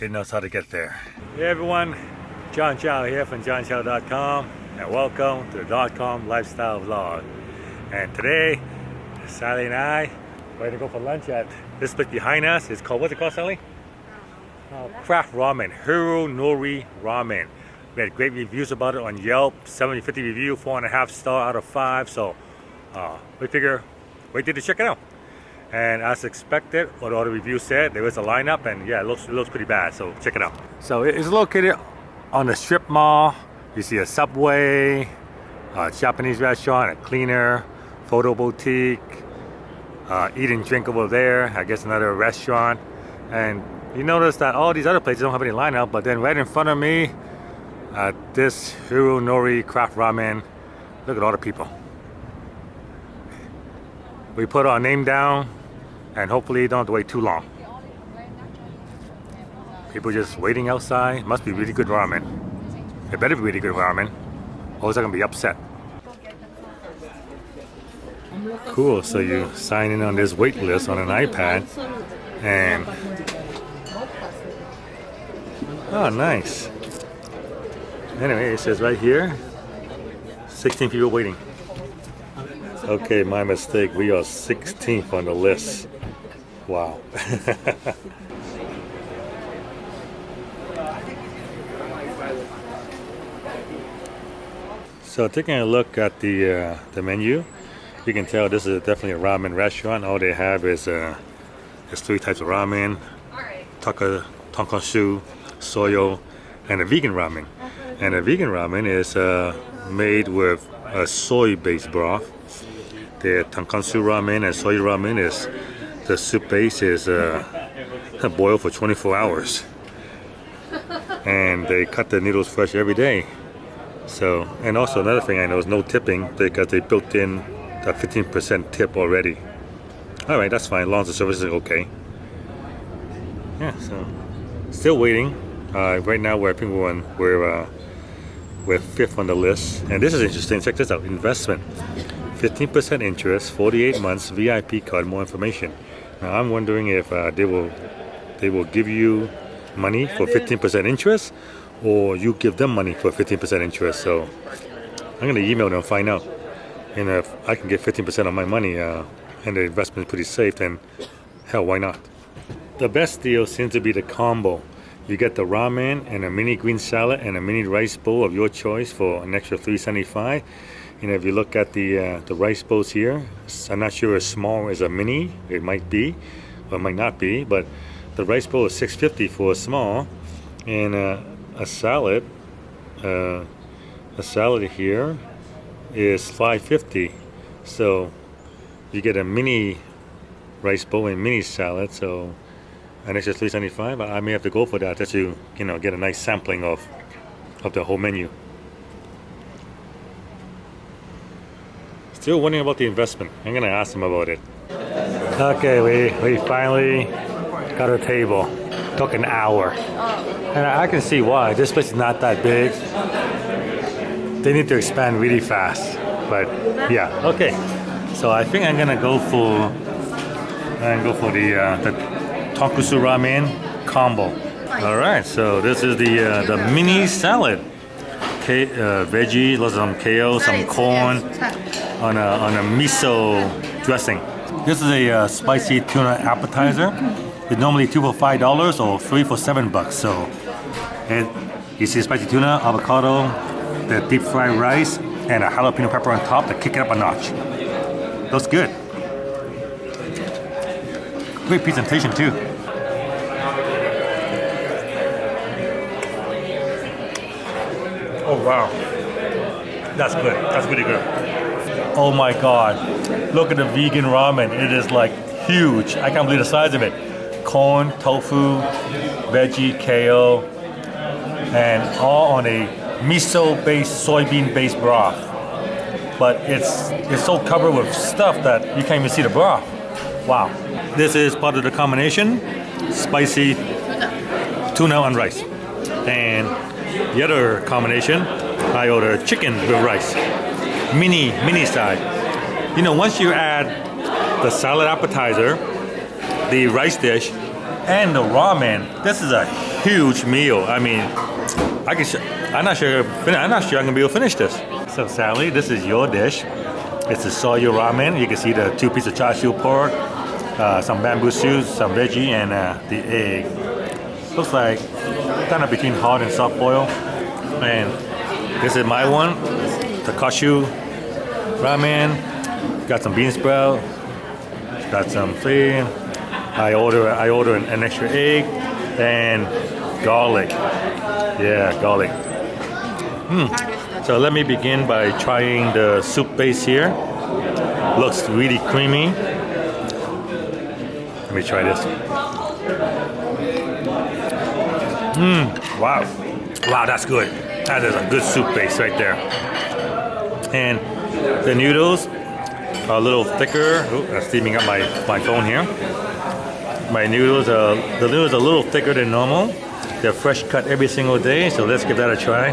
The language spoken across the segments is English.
It knows how to get there. Hey everyone, John Chow here from johnchow.com, and welcome to the .com lifestyle vlog. And today, Sally and I are ready to go for lunch at this place behind us. It's called, what's it called, Sally? Craft Ramen, HiroNori Ramen. We had great reviews about it on Yelp, 750 review, 4.5 star out of 5. So we figure, wait till to check it out. And as expected, what all the reviews said, there was a lineup, and yeah, it looks pretty bad. So check it out. So it's located on the strip mall. You see a Subway, a Japanese restaurant, a cleaner, photo boutique, eat and drink over there. I guess another restaurant. And you notice that all these other places don't have any lineup, but then right in front of me, this HiroNori Craft Ramen. Look at all the people. We put our name down, and hopefully don't have to wait too long. People just waiting outside. Must be really good ramen. It better be really good ramen, or else I'm gonna be upset. Cool, so you sign in on this wait list on an iPad, and oh, nice. Anyway, it says right here, 16 people waiting. Okay, my mistake. We are 16th on the list. Wow. So taking a look at the menu, you can tell this is definitely a ramen restaurant. All they have is there's 3 types of ramen: tonkatsu, soyo, and a vegan ramen. And a vegan ramen is made with a soy-based broth. The tonkatsu ramen and soy ramen is the soup base is boiled for 24 hours, and they cut the noodles fresh every day. So, and also another thing I know is no tipping because they built in a 15% tip already. All right, that's fine, as long as the service is okay. Yeah, so still waiting. Right now, I think we're 5th on the list, and this is interesting. Check this out: investment. 15% interest, 48 months, VIP card, more information. Now I'm wondering if they will give you money for 15% interest, or you give them money for 15% interest. So I'm gonna email them and find out. And if I can get 15% of my money and the investment is pretty safe, then hell, why not? The best deal seems to be the combo. You get the ramen and a mini green salad and a mini rice bowl of your choice for an extra $3.75. You know, if you look at the rice bowls here, I'm not sure as small as a mini. It might be, or it might not be. But the rice bowl is $6.50 for a small, and a salad here is $5.50. So you get a mini rice bowl and mini salad. So an extra $3.75. I may have to go for that just to get a nice sampling of the whole menu. Still wondering about the investment. I'm gonna ask them about it. Okay, we finally got our table. Took an hour, and I can see why. This place is not that big. They need to expand really fast. But yeah, okay. So I think I'm gonna go for the tonkatsu ramen combo. All right, so this is the mini salad. Veggies, lots of some kale, some corn on a miso dressing. This is a spicy tuna appetizer. It's normally 2 for $5 or 3 for $7. So you see spicy tuna, avocado, the deep fried rice, and a jalapeno pepper on top to kick it up a notch. Looks good. Great presentation too. Oh wow, that's good. That's really good. Oh my God, look at the vegan ramen. It is like huge. I can't believe the size of it. Corn, tofu, veggie, kale, and all on a miso-based, soybean-based broth. But it's so covered with stuff that you can't even see the broth. Wow. This is part of the combination: spicy tuna on rice. And the other combination, I ordered chicken with rice. Mini side. Once you add the salad appetizer, the rice dish, and the ramen, this is a huge meal. I mean, I'm not sure I'm gonna be able to finish this. So Sally, this is your dish. It's the soy ramen. You can see the 2 pieces of char siu pork, some bamboo shoots, some veggie, and the egg. Looks like kind of between hard and soft boil. And this is my one, the cashew ramen. Got some bean sprout. Got some thing. I order an extra egg and garlic. Yeah, garlic. So let me begin by trying the soup base here. Looks really creamy. Let me try this. Wow. Wow, that's good. That is a good soup base right there. And the noodles are a little thicker. Oh, that's steaming up my phone here. The noodles are a little thicker than normal. They're fresh cut every single day, so let's give that a try.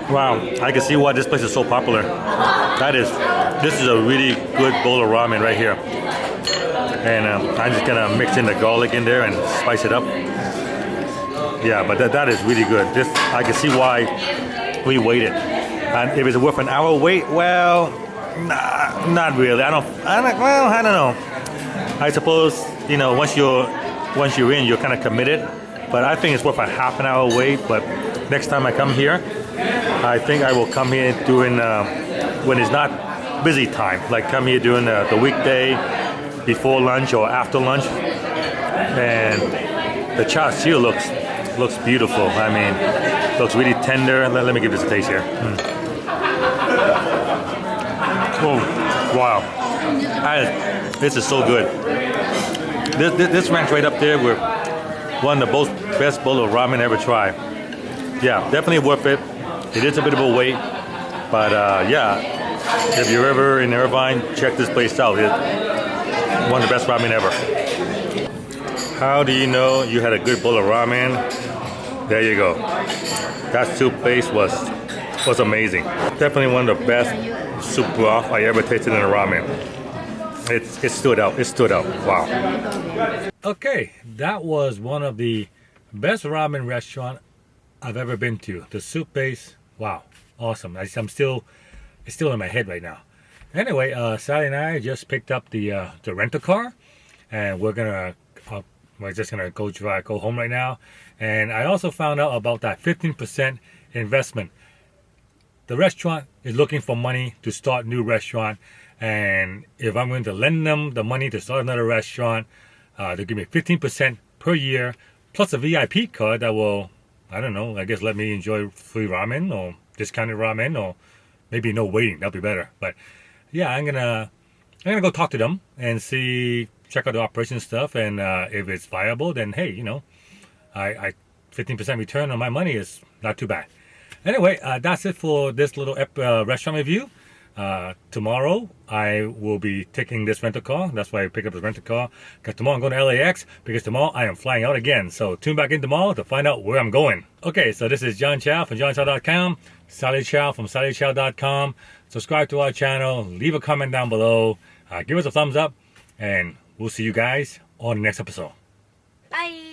Wow, I can see why this place is so popular. This is a really good bowl of ramen right here. And I'm just gonna mix in the garlic in there and spice it up. Yeah, but that is really good. I can see why we waited. And if it's worth an hour wait, well, nah, not really. I don't know. I suppose, once you're in, you're kind of committed. But I think it's worth a half an hour wait. But next time I come here, I think I will come here during when it's not busy time. Like come here during the weekday, before lunch or after lunch. And the char siu looks beautiful. I mean, looks really tender. Let me give this a taste here. Oh, wow. This is so good. This ranks right up there with one of the best bowl of ramen I ever tried. Yeah, definitely worth it. It is a bit of a wait, but yeah, if you're ever in Irvine, check this place out. It's one of the best ramen ever. How do you know you had a good bowl of ramen? There you go. That soup base was amazing. Definitely one of the best soup broth I ever tasted in a ramen. It stood out. It stood out. Wow. Okay, that was one of the best ramen restaurant I've ever been to. The soup base, wow, awesome. It's still in my head right now. Anyway, Sally and I just picked up the rental car, and we're just gonna go home right now. And I also found out about that 15% investment. The restaurant is looking for money to start new restaurant, and if I'm going to lend them the money to start another restaurant, they'll give me 15% per year, plus a VIP card that will, I don't know, I guess let me enjoy free ramen or discounted ramen, or maybe no waiting. That'll be better. But yeah, I'm gonna go talk to them and check out the operation stuff, and if it's viable, then hey, I 15% return on my money is not too bad. Anyway, that's it for this little restaurant review. Tomorrow I will be taking this rental car. That's why I picked up this rental car, because tomorrow I'm going to LAX, because tomorrow I am flying out again. So tune back in tomorrow to find out where I'm going. Okay, so this is John Chow from johnchow.com, Sally Chow from sallychow.com. Subscribe to our channel, leave a comment down below, give us a thumbs up, and we'll see you guys on the next episode. Bye.